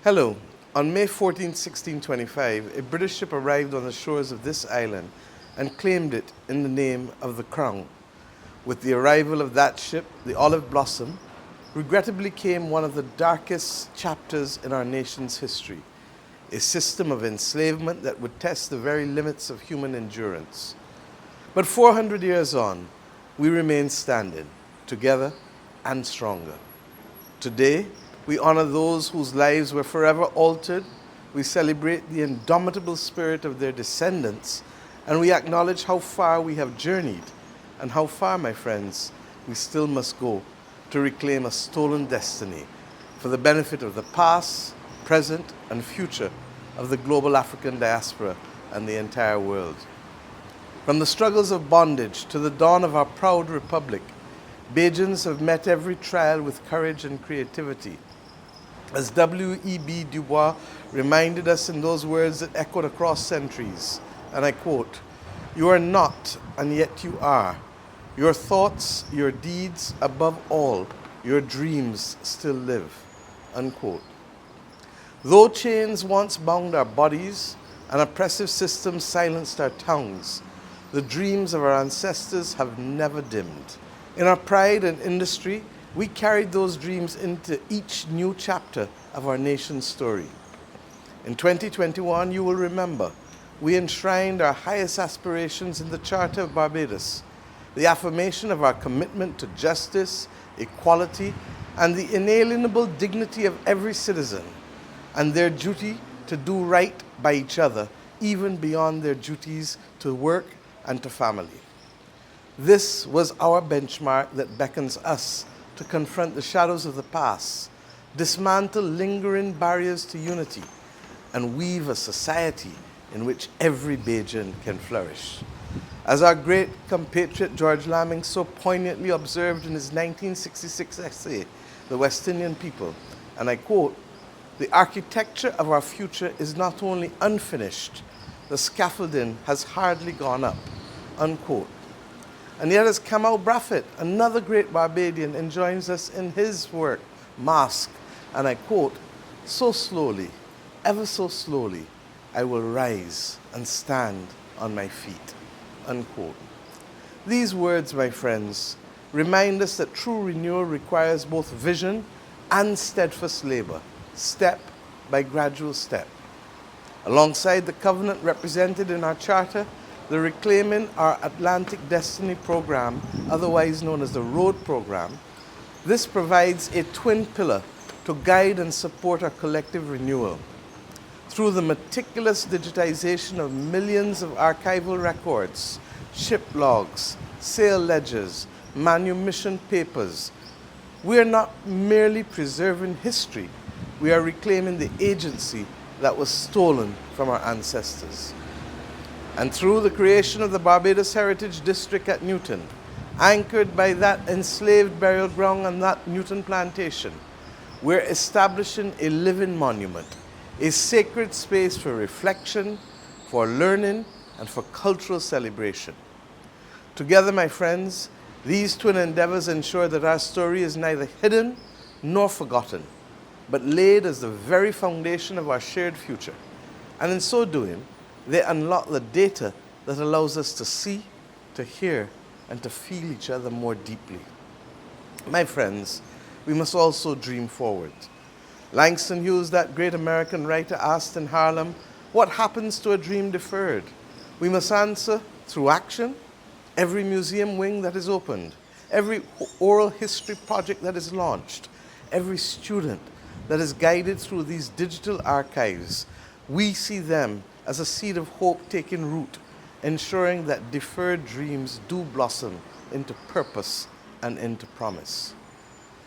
Hello. On May 14, 1625, a British ship arrived on the shores of this island and claimed it in the name of the Crown. With the arrival of that ship, the olive blossom regrettably came one of the darkest chapters in our nation's history, a system of enslavement that would test the very limits of human endurance. But 400 years on, we remain standing, together and stronger. Today, we honor those whose lives were forever altered, we celebrate the indomitable spirit of their descendants, and we acknowledge how far we have journeyed and how far, my friends, we still must go to reclaim a stolen destiny for the benefit of the past, present, and future of the global African diaspora and the entire world. From the struggles of bondage to the dawn of our proud republic, Bajans have met every trial with courage and creativity. As W.E.B. Du Bois reminded us in those words that echoed across centuries, and I quote, "You are not, and yet you are. Your thoughts, your deeds, above all, your dreams still live," unquote. Though chains once bound our bodies and oppressive systems silenced our tongues, the dreams of our ancestors have never dimmed. In our pride and industry, we carried those dreams into each new chapter of our nation's story. In 2021, you will remember, we enshrined our highest aspirations in the Charter of Barbados, the affirmation of our commitment to justice, equality, and the inalienable dignity of every citizen, and their duty to do right by each other, even beyond their duties to work and to family. This was our benchmark that beckons us to confront the shadows of the past, dismantle lingering barriers to unity, and weave a society in which every Bajan can flourish. As our great compatriot George Lamming so poignantly observed in his 1966 essay, The West Indian People, and I quote, "The architecture of our future is not only unfinished, the scaffolding has hardly gone up," unquote. And yet as Kamau Braffett, another great Barbadian, enjoins us in his work, Mask, and I quote, "So slowly, ever so slowly, I will rise and stand on my feet," unquote. These words, my friends, remind us that true renewal requires both vision and steadfast labor, step by gradual step. Alongside the covenant represented in our charter, the Reclaiming Our Atlantic Destiny program, otherwise known as the ROAD program, this provides a twin pillar to guide and support our collective renewal. Through the meticulous digitization of millions of archival records, ship logs, sail ledgers, manumission papers, we are not merely preserving history, we are reclaiming the agency that was stolen from our ancestors. And through the creation of the Barbados Heritage District at Newton, anchored by that enslaved burial ground and that Newton plantation, we're establishing a living monument, a sacred space for reflection, for learning, and for cultural celebration. Together, my friends, these twin endeavors ensure that our story is neither hidden nor forgotten, but laid as the very foundation of our shared future. And in so doing, they unlock the data that allows us to see, to hear, and to feel each other more deeply. My friends, we must also dream forward. Langston Hughes, that great American writer, asked in Harlem, "What happens to a dream deferred?" We must answer through action. Every museum wing that is opened, every oral history project that is launched, every student that is guided through these digital archives, we see them as a seed of hope taking root, ensuring that deferred dreams do blossom into purpose and into promise.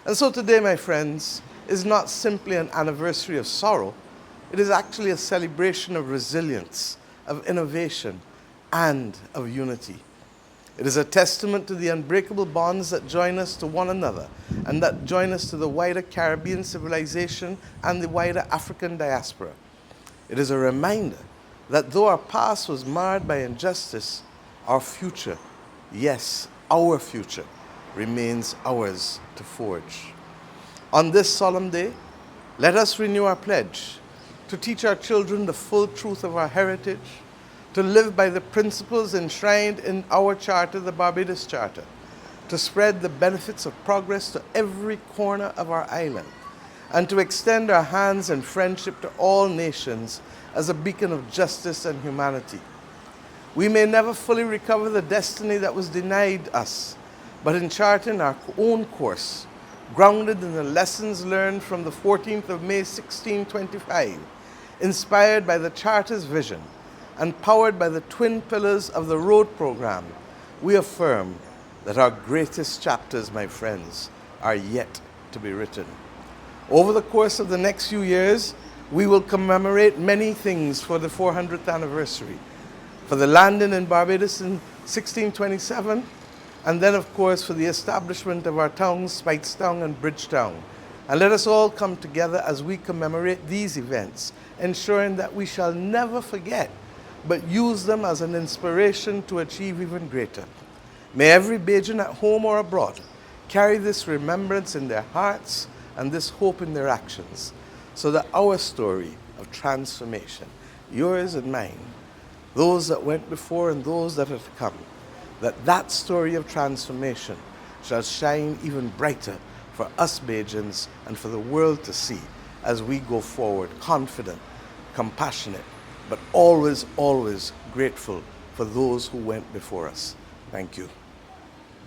And so today, my friends, is not simply an anniversary of sorrow, it is actually a celebration of resilience, of innovation, and of unity. It is a testament to the unbreakable bonds that join us to one another and that join us to the wider Caribbean civilization and the wider African diaspora. It is a reminder that though our past was marred by injustice, our future, yes, our future, remains ours to forge. On this solemn day, Let us renew our pledge to teach our children the full truth of our heritage, to live by the principles enshrined in our charter, the Barbados Charter, to spread the benefits of progress to every corner of our island, and to extend our hands in friendship to all nations as a beacon of justice and humanity. We may never fully recover the destiny that was denied us, but in charting our own course, grounded in the lessons learned from the 14th of May 1625, inspired by the Charter's vision, and powered by the twin pillars of the road program, we affirm that our greatest chapters, my friends, are yet to be written. Over the course of the next few years, we will commemorate many things for the 400th anniversary, for the landing in Barbados in 1627, and then, of course, for the establishment of our towns, Speightstown and Bridgetown. And let us all come together as we commemorate these events, ensuring that we shall never forget, but use them as an inspiration to achieve even greater. May every Bajan at home or abroad carry this remembrance in their hearts and this hope in their actions, so that our story of transformation, yours and mine, those that went before and those that are to come, that story of transformation shall shine even brighter for us Bajans and for the world to see as we go forward, confident, compassionate, but always, always grateful for those who went before us. Thank you.